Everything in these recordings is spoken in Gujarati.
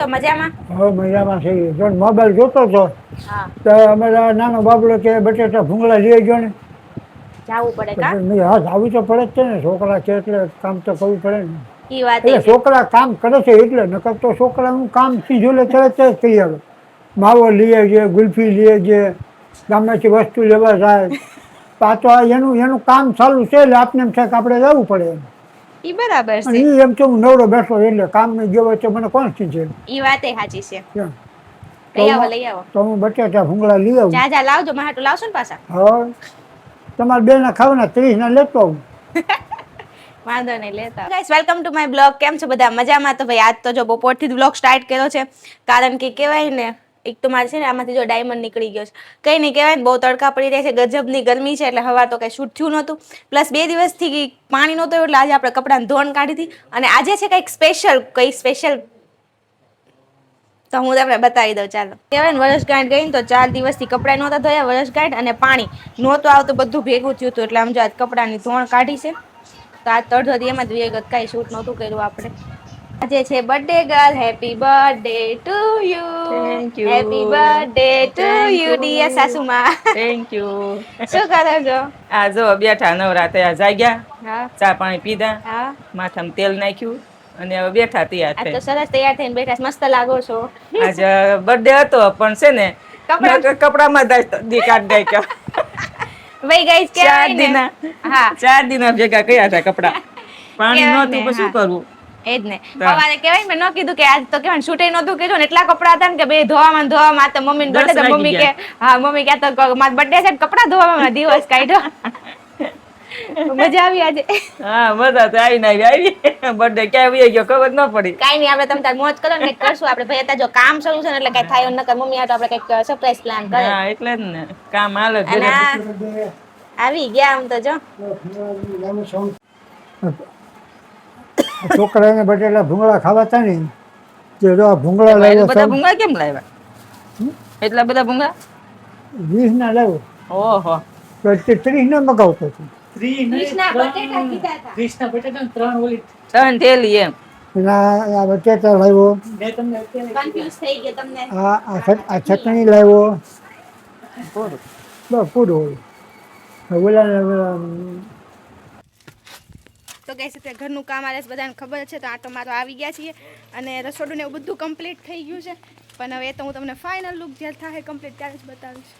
તો મજામાં? હવે મજામાં છે. જો મોબાઈલ જોતો હતો તો અમારા નાનો બાબલો કે બટેટા ભૂંગળા લઈ ગયો ને. જાવું પડે કા? હા, જાવું તો પડે જ છે ને, છોકરા છે એટલે કામ તો કરવું પડે ને. ઈ વાત એટલે છોકરા કામ કરે છે એટલે નકર તો છોકરાનું કામ સીધું તરત જ કરી આવે. માવો લઈ આવજે, ગુલ્ફી લઈ આવજે, ગામમાંથી વસ્તુ લેવા જાય. પાછો એનું કામ ચાલુ છે એટલે આપને એમ થાય કે આપણે જવું પડે એમ. ઈ બરાબર અને છે. એ એમ તો હું નવરો બેઠો એટલે કામ નહીં જેવો તો મને કોણ છે. ઈ વાતે સાચી છે. લઈ આવો. તો હું બટેટા ભૂંગળા લઈ આવું. જા લાવજો, મારે તો લાવશો ને પાછા. હા, તમારે બેના ખાવાના 30 ના લેતો આવું. વાંધો નહીં, લેતા. Guys, welcome to my blog. કેમ છો બધા? મજામાં? તો ભાઈ આજ તો જો બપોરથી જ બ્લોગ સ્ટાર્ટ કર્યો છે, કારણ કે કહેવાય ને, એક તો મારે છે ને આમાંથી જો ડાયમંડ નીકળી ગયો છે. કંઈ નહીં કહેવાય ને, બહુ તડકા પડી રહ્યા છે, ગજબની ગરમી છે, એટલે હવા તો કંઈ શૂટ થયું નહોતું. પ્લસ 2 દિવસથી પાણી નહોતું, એટલે આજે આપણે કપડાં ધોણ કાઢી હતી. અને આજે છે કંઈક સ્પેશિયલ તો હું તમને બતાવી દઉં. ચાલો, કહેવાય ને વરસગાંઠ ગઈ ને તો 4 દિવસથી કપડાં નહોતા ધોયા, વરસગાંઠ અને પાણી નહોતું આવતું, બધું ભેગું થયું હતું. એટલે આમ જો આજ કપડાની ધોણ કાઢી છે. તો આ તડધોથી એમાં જ વિગત કાંઈ શૂટ નહોતું કર્યું આપણે. આજે છે birthday girl. Happy birthday to you. Thank you. Happy birthday to you dear સાસુમા. Thank you. શું કરો છો? આ જો બેઠા નવરા થયા, જાગ્યા, હા ચા પાણી પીધા, હા. માથામાં તેલ નાખ્યું અને હવે બેઠા તૈયાર આ તો થઈ. સરસ તૈયાર થઈને બેઠા, મસ્ત લાગો છો. આજે બર્થડે હતો પણ છે ને કપડામાં દી કાઢ નાખ્યા. ભાઈ ગાઈસ કે 4 દિના, હા 4 દિના ભેગા કર્યા હતા કપડા. પાણી કહેવાય નહોતું ને, પછી શું હા. કરવું? એ જ ને. સવારે કહેવાય મેં ન કીધું કે આજ તો કહેવાય શૂટે નહોતું કીધું ને, એટલા કપડા હતા ને કે બે ધોવામાં આ તો મમ્મીને બર્થડે તો 10 મમ્મી વાગી કે હા મમ્મી કે આ તો મારો બર્થડે છે ને કપડા ધોવામાં દિવસ કાઢ્યો. મજા આવી આજે. હા, બધા તો આવી બર્થડે ક્યાં આવી ગયો ખબર ન પડી. કાઈ નહીં, આપણે તમે તાર મોજ કરો ને કંઈક કરશું આપણે. ભાઈ અત્યારે જો કામ શરૂ છે ને એટલે કઈ થાય નકર મમ્મી આ તો આપણે કંઈક સરપ્રાઈઝ પ્લાન કરે. હા, એટલે જ ને કામ હાલે અને ઘરે. આવી ગયા આમ તો જો. છોકરાને બટેટા ભૂંગળા ખાવાતા ને તે જો આ ભૂંગળા લાવ્યો બધા ભૂંગળા કેમ લાવ્યા? એટલા બધા ભૂંગળા 20 ના લાવ્યો ઓહો. તો 30 ના મગાવતો હતો. કૃષ્ણા બટેટા કીધા હતા. કૃષ્ણ બટેટા 3 ઓલી 3 થેલી એમ. આ બટેટા લાવ્યો, મેં તમને અત્યારે કન્ફ્યુઝ થઈ ગયા તમને. આ ચટણી લાવ્યો, બસ પૂરું. ઓલા તો ગાઈસ અત્યારે ઘરનું કામ આલે બધાને ખબર છે, તો આટો મારો આવી ગયા છીએ અને રસોડું ને એવું બધું કમ્પ્લીટ થઈ ગયું છે. પણ હવે તો હું તમને ફાઇનલ લુક જ્યારે થાય કમ્પ્લીટ ત્યારે જ બતાવીશ.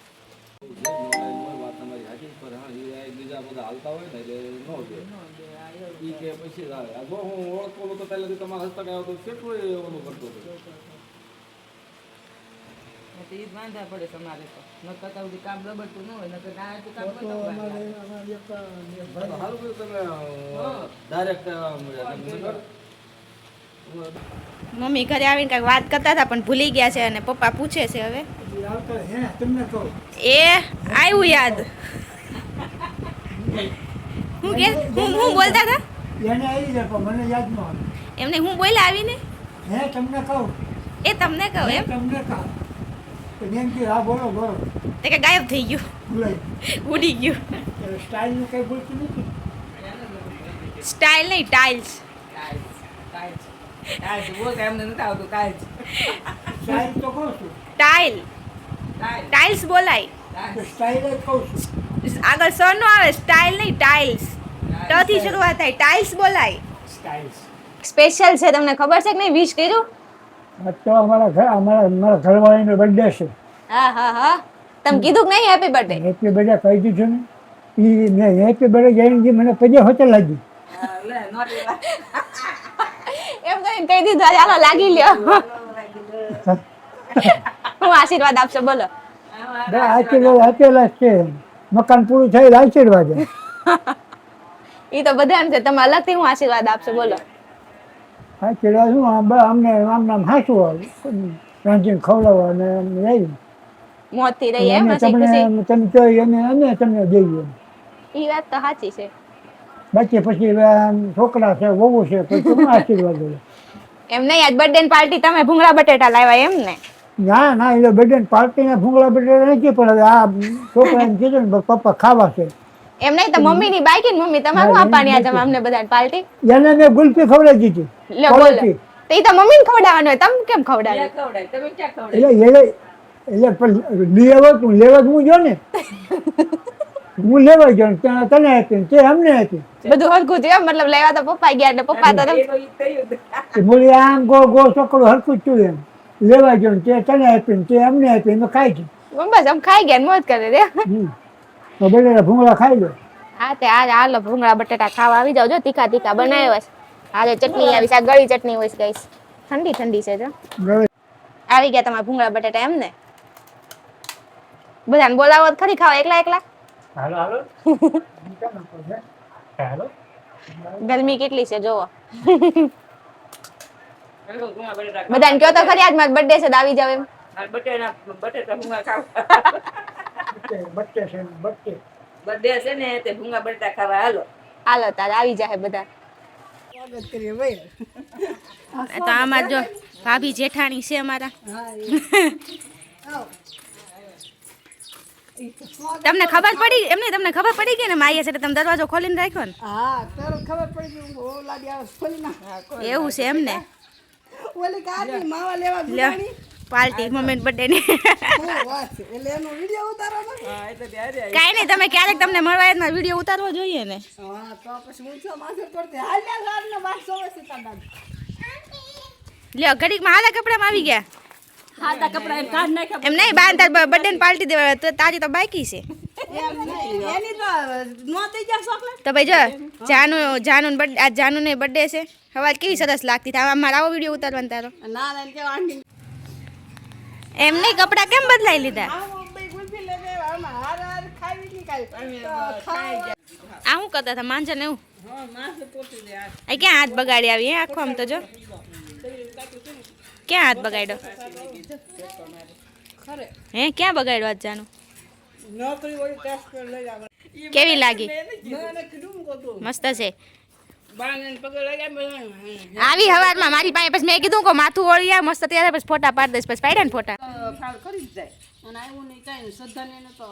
મમ્મી ઘરે આવીને કંઈક વાત કરતા હતા પણ ભૂલી ગયા છે અને પપ્પા પૂછે છે હવે. એ આવ્યું યાદ. હું બોલતા હતા એને આવી જાય પણ મને યાદ ન આવે. એમને હું બોલ્યા આવીને તમને કહું, એ તમને કહું એમ તમને કહું એમ કે હા બોલો બોલો તે કે ગાયબ થઈ ગયું, બોલાય. ઉડી ગયું. સ્ટાઇલનું કંઈ બોલતું નથી. સ્ટાઇલ નહીં, ટાઇલ્સ. સ્ટાઇલ તો કહું છું, ટાઇલ્સ બોલાય. તો સ્ટાઇલ જ કહું છું. આગળ સ નો આવે, સ્ટાઇલ નહીં ટાઇલ્સ. ટ થી શરૂઆત થાય, ટાઇલ્સ બોલાય. સ્ટાઇલ્સ સ્પેશિયલ છે, તમને ખબર છે કે નહીં? વિશ કર્યું? આજ તો અમારા ઘરવાળીનો બર્થડે છે. હા તમે કીધું કે નહીં હેપી બર્થડે? હેપી બર્થડે કહી દીધું ને. એ મેં હેપી બર્થડે જઈને મને પજે હોતે લાગી. એમ કરીને કહી દીધું આજે હાલો લાગી લ્યો. હું આશીર્વાદ આપશો બોલો. આશીર્વાદ આપેલા જ છે. મકાન પૂરું થયેલ આશીર્વાદ. એ તો બધાને છે, તમે અલગથી હું આશીર્વાદ આપશો બોલો. આશીર્વાદ શું અમને આમ નામ હાસું આવે રાંધીને ખવડાવવા અને રહી મોતથી રહી એમ હસી તમે ખુશી. કહો અમે તમને દઈએ. એ વાત તો સાચી છે. બાકી પછી છોકરા છે, વહુ છે, પછી શું આશીર્વાદ હોય? એમ નહીં, આજ બર્થડે પાર્ટી તમે ભૂંગળા બટેટા લાવ્યા એમ ને? ના એ બર્થડે પાર્ટીના ભૂંગળા બટેટા નથી, પણ હવે આ છોકરાને કીધું ને પપ્પા ખાવા છે. એમ નહીં તો મમ્મીની બાઈકી ને મમ્મી તમારે શું આપવાની આજે અમને બધાને પાર્ટી? એને મેં ગુલ્ફી ખવડાવી દીધી. લે બોલો. તો ઈ તો મમ્મીને ખવડાવવાનું હોય, તમે કેમ ખવડાવે? ખવડાય તમે ક્યાં ખવડાય? એટલે પણ લેવા હું જો ને હું લેવા ગયો ને ત્યાં તને આપી તે અમને આપી. બધું હરખું થયું એમ? મતલબ લેવા તો પપ્પા ગયા એટલે પપ્પા તો એ તો ઈ થયું. બોલી આમ ગો છોકરું હરખું જ થયું એમ. લેવા ગયો ને તે તને આપી ને તે અમને આપી અમે ખાઈ ગયું. બસ આમ ખાઈ ગયા ને મોજ કરે રે. તો બટેટા ભૂંગળા ખાઈ લો. હા તે હાલો ભૂંગળા બટેટા ખાવા આવી જાવ. જો તીખા તીખા બનાવ્યા છે. આજે ચટણી આવી છે, આ ગળી ચટણી હોય છે ગાઈસ. ઠંડી ઠંડી છે જો. આવી ગયા તમારા ભૂંગળા બટેટા એમ ને? બધાને બોલાવો તો ખરી ખાવા એકલા એકલા? હાલો હાલો હાલો. ગરમી કેટલી છે જોવો. હાલો, ભૂંગળા બટેટા ખાવા. બધાને કયો તો ખરી આજ મારો બર્થડે છે તો આવી જાવ એમ. આ બટેટા ભૂંગળા ખાવા. બટ્ટે છે બટ્ટે. બર્થડે છે ને તે ભૂંગળા બટેટા ખાવા હાલો. હાલો તાર આવી જાય બધા. તો આમાં જો ભાભી જેઠાણી છે અમારા. તમને ખબર પડી એમને? તમને ખબર પડી ગઈ ને માઈએ છે તમે દરવાજો ખોલીને રાખ્યો ને? હા તરત ખબર પડી ગઈ હું ઓલાડી આવે ખોલી ના એવું છે એમને? ઓલી કાઢી માવા લેવા લ્યો ગુડાણી પાર્ટી મોમેન્ટ બર્થડે ની. હું વાત છે એટલે એનો વિડિયો ઉતારવાનો. હા એ તો ત્યારે કાઈ નહીં, તમે ક્યારેક તમને મળવા ના વિડીયો ઉતારવો જોઈએ ને. હા તો પછી હું છો માથે પડતી હાલ લે સારને વાત સોવે છે તાડા. લ્યો ઘડીકમાં હાલા કપડામાં આવી ગયા. હાદા કપડા એમ કાઢ નાખ્યા એમ નહીં બાર તાર બર્થડે ની પાર્ટી દેવા તો તારી તો બાકી છે. એમ નહીં એની તો નો થઈ જાય ચોકલેટ. તો ભાઈ જો જાનુ બર્થડે આજ જાનુ ને બર્થડે છે. હવાજ કેવી સરસ લાગતી હતી. અમારે આવો વિડીયો ઉતારવાનો તારો. ના ના કે આંટી એમ નહીં કપડા કેમ બદલાઈ લીધા? આ મુંબઈ ગુલ્ફી લે દે આમાં હાર હાર ખાવી ની કાઈ ખાઈ આ શું કરતા હતા માંજે ને એવું? હા માથે પોતી દે આ આ ક્યાં હાથ બગાડી આવી? આખો આમ તો જો ક્યાં હાથ બગાડ્યો? ખરે હે ક્યાં બગાડ્યો હાથ જાનું? નોકરી વાળી ટેસ્ટ પર લઈ આવે. કેવી લાગી? મને કીધું કોતો મસ્ત છે. બાને પગે લગાય મને આવી હવારમાં મારી પાસે પછી મેં કીધું કે માથું ઓળ્યા મસ્ત ત્યારે પછી ફોટા પાડ દઈશ. પછી પાડ્યા ને ફોટા. ફાળ કરી જ જાય અને આવ્યું નહીં કાંઈ નહીં શ્રદ્ધાને એને તો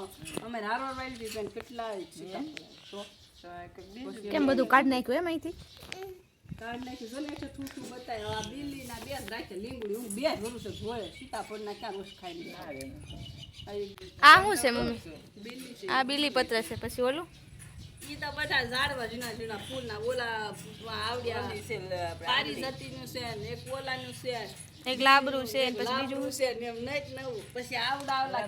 અમે હારવાર વાળી દીધી ને કેટલા તો કેમ બધું કાઢી નાખ્યું એમ અહીંથી? કાઢ નાખી જો ને એટલે થૂથું બતાય આ બિલ્લીના બે જ રાખે લીંબડી હું બે જ ભરું છે ધોળે સીતાફળના ક્યાં રોજ ખાઈ આ શું છે મમ્મી? બિલ્લી છે આ બીલી પત્ર છે. પછી ઓલું ઈ તો બધા ઝાડવા ઝીણા ઝીણા ફૂલના ઓલા આવડ્યા પારી જતીનું છે ને એક ઓલાનું છે એક લાબરું છે ને પછી બીજું બીજું છે ને એમ નહીં નવું પછી આવડા ઓલા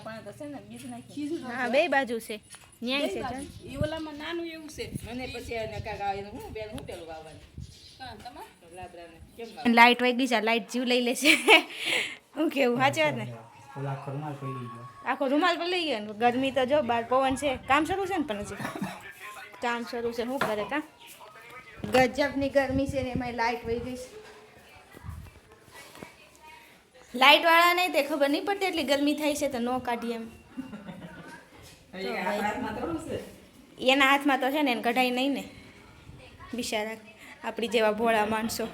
પણ તો છે ને બીજ નાખી. ખીજું હા બે બાજુ છે ન્યાય છે ચાલ. ઈ ઓલામાં નાનું એવું છે મને પછી એને કાંઈક આવે એનું હું પેલું વાવવાનું હા તમારે લાબરાને કેમ લાઈટ વહી ગઈ છે. લાઈટ જીવ લઈ લેશે. હું કેવું સાચી વાત ને? આખો રૂમાલ પર લઈ ગયો ને. ગરમી તો જો બાર પવન છે. કામ શરૂ છે ને પણ હજી કામ શરૂ છે. શું કરે કા ગજબની ગરમી છે ને એમાં લાઈટ વહી ગઈ છે. લાઈટ વાળા નહીં તે ખબર નહીં પડતી એટલી ગરમી થાય છે તો ન કાઢી એમ. એના હાથમાં તો છે ને એને કઢાઈ નહીં ને બિચારા આપણી જેવા ભોળા માણસો.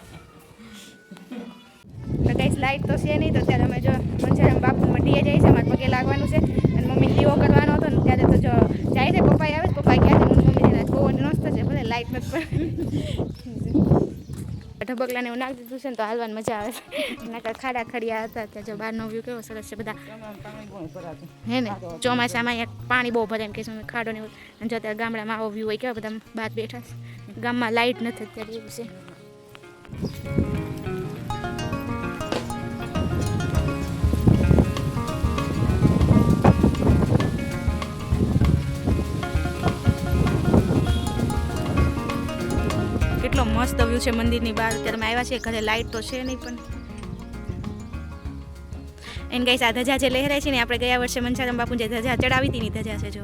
તો કઈ લાઈટ તો છે નહીં તો ત્યારે અમે જો મંજરામ બાપુ મંડીએ જાય છે. અમારે પગે લાગવાનું છે અને મમ્મી લીવો કરવાનો હતો ને ત્યારે તો જો જાય છે. પપ્પા આવે પપ્પા ગયા છે મમ્મી જેના બહુ મસ્ત છે. ભલે લાઈટ નથી પણ ઢબકલાને એવું નાખી દીધું છે ને તો હાલવાની મજા આવે છે. નાકા ખાડા ખડિયા હતા ત્યાં જો બહારનો વ્યૂ કેવો સરસ છે. બધા હે ને ચોમાસામાં અહીંયા પાણી બહુ ભરે એમ કે ખાડો ને એવું. અને જો અત્યારે ગામડામાં આવો વ્યૂ હોય કેવા બધા બહાર બેઠા છે. ગામમાં લાઈટ નથી અત્યારે એવું છે. કેટલો મસ્ત વ્યૂ છે મંદિરની બહાર. અત્યારે અમે આવ્યા છીએ ઘરે લાઈટ તો છે નહીં પણ એને કઈ આ ધજા જે લહેરાય છે ને આપણે ગયા વર્ષે મંચારામ બાપુ જે ધજા ચડાવી હતી ની ધજા છે જો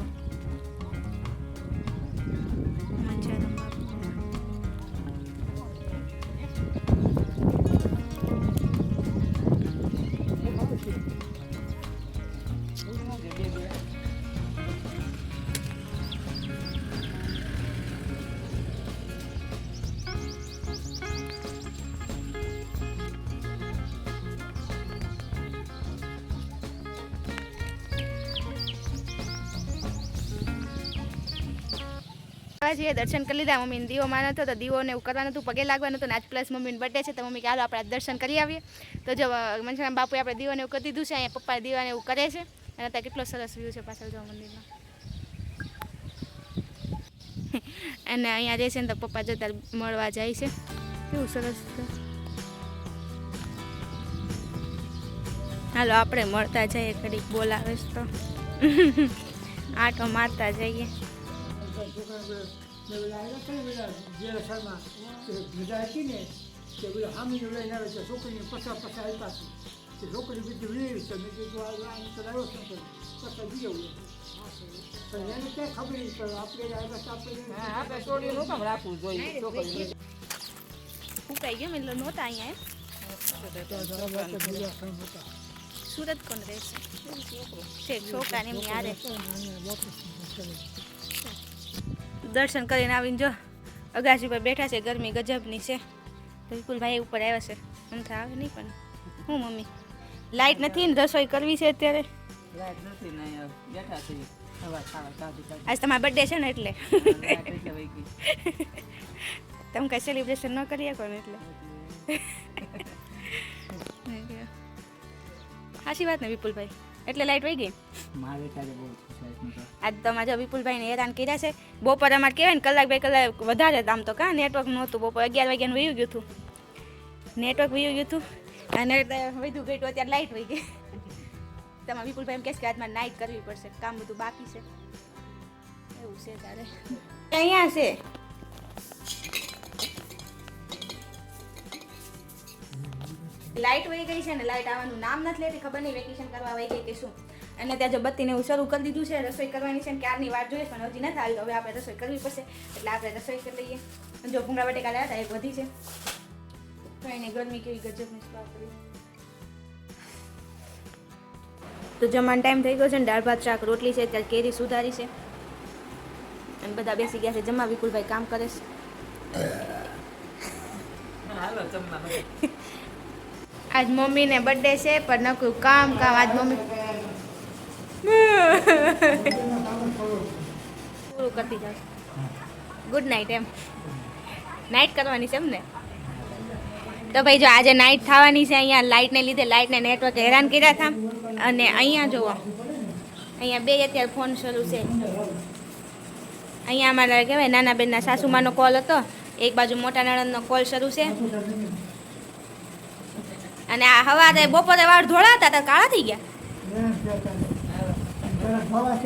મંચારામ બાપુ. આવ્યા છીએ, દર્શન કરી લીધા. મમ્મીને દીવો માનો હતો તો દીવોને એવું કરવાનું હતું, પગે લાગવાનું હતું ને આજ પ્લસ મમ્મીને બર્થડે છે તો મમ્મી કે હાલો આપણે દર્શન કરી આવીએ. તો જો મનસારામ બાપુએ આપણે દીવાને એવું કરી દીધું છે, અહીંયા પપ્પા દીવાને એવું કરે છે અને અત્યારે કેટલો સરસ વ્યૂ છે પાછળ જો મંદિરમાં. અને અહીંયા રહે છે ને તો પપ્પા જતા મળવા જાય છે, કેવું સરસ છે. હાલો આપણે મળતા જઈએ, ઘડીક બોલાવે તો આટો મારતા જઈએ. મજા હતી ને કે બધા હામી લઈને આવે છે, છોકરીને પછા આપ્યા છે, છોકરી બીજી વીર છે, મેં કીધું આવ્યો છું પછા બીજો પણ એને ક્યાં ખબર નહીં પડે, આપણે છોડીને હું કામ રાખવું જોઈએ છોકરીને. ફૂંકાઈ ગયો એટલે નહોતા અહીંયા સુરત કોણ રહેશે છે છોકરાને એમની હારે. દર્શન કરીને આવીને જો અગાસી પર બેઠા છે, ગરમી ગજબની છે. તો વિપુલભાઈ ઉપર આવ્યા છે, અંતર આવે નહીં પણ હું મમ્મી લાઇટ નથી ને રસોઈ કરવી છે અત્યારે. લાઈટ નથી ને અહીંયા બેઠા છીએ સવાર ખાવા કાઢી આજ તમારો બર્થડે છે ને એટલે કાઢી વહી ગઈ. તમે કઈ સેલિબ્રેશન ન કરી શકો ને એટલે સાચી વાત ને વિપુલભાઈ, એટલે લાઇટ વહી ગઈ. મારે ત્યારે બહુ આજ તમારે વિપુલભાઈને હેરાન કર્યા છે. બપોર અમારે કહેવાય ને કલાક 2 કલાક વધારે આમ તો કાં નેટવર્ક નહોતું, બપોર 11 વાગ્યાનું વયું ગયું હતું, નેટવર્ક વયું ગયું હતું અને વધુ ઘટ્યું અત્યારે લાઇટ વહી ગઈ. તમારા વિપુલભાઈ એમ કહેશે કે આજ મારે નાઇટ કરવી પડશે, કામ બધું બાકી છે એવું છે. તારે અહીંયા છે લાઇટ વહી ગઈ છે ને લાઇટ આવવાનું નામ નથી લેતી, ખબર નહીં વેકેશન કરવા વહી ગઈ કે શું. અને ત્યાં જો બત્તીને એવું શરૂ કરી દીધું છે, રસોઈ કરવાની છે ને ક્યારની વાર જોઈએ પણ હજી નથી આવી. હવે આપણે રસોઈ કરવી પડશે એટલે આપણે રસોઈ કરી લઈએ. જો ભૂંગળા બટેકા લાવ્યા હતા, એક વધી છે તો એને ગરમી કેવી ગજબની સ્વાદ કરી. તો જમવાનો ટાઈમ થઈ ગયો છે ને દાળ ભાત શાક રોટલી છે, ત્યાં કેરી સુધારી છે અને બધા બેસી ગયા છે જમવા. વિપુલભાઈ કામ કરે છે. હાલો જમવા. આજ મમ્મીને બર્થડે છે પણ નકરું કામ આજ મમ્મી પૂરું કરતી જાવ. ગુડ નાઇટ એમ નાઇટ કરવાની છે એમ ને. તો ભાઈ જો આજે નાઇટ થવાની છે. અહીંયા લાઇટને લીધે લાઇટને નેટવર્ક હેરાન કર્યા હતા. અને અહીંયા જુઓ અહીંયા બે અત્યારે ફોન શરૂ છે. અહીંયા અમારા કહેવાય નાના બેનના સાસુમાનો કોલ હતો, એક બાજુ મોટા નણંદનો કોલ શરૂ છે. અને આ હવારે બપોરે વાળ ધોળા હતા તો કાળા થઈ ગયા.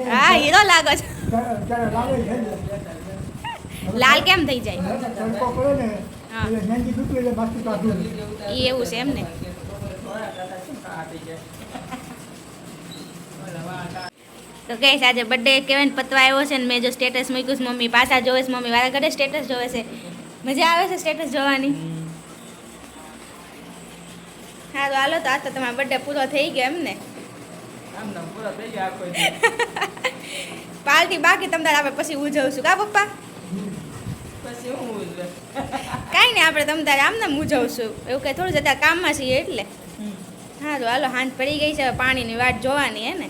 હા હીરો લાગે છે. લાલ કેમ થઈ જાય? હા એ એવું છે એમ ને. તો કહીશ આજે બર્થડે કહેવાય ને પતવા આવ્યો છે ને મેં જો સ્ટેટસ મૂક્યું છે, મમ્મી પાછા જોવે છે, મમ્મી વારા ઘરે સ્ટેટસ જોવે છે. મજા આવે છે સ્ટેટસ જોવાની. સારું હાલો તો આજ તો તમારો બર્થડે પૂરો થઈ ગયો એમ ને. પાર્ટી બાકી તમને આપણે પછી ઉજવશું કા પપ્પા? કાંઈ નહીં આપણે તમ તારે આમને ઉજવશું, એવું કંઈ થોડું જતા કામમાં છીએ એટલે. સારું હાલો હાંજ પડી ગઈ છે, પાણીની વાટ જોવાની હે ને.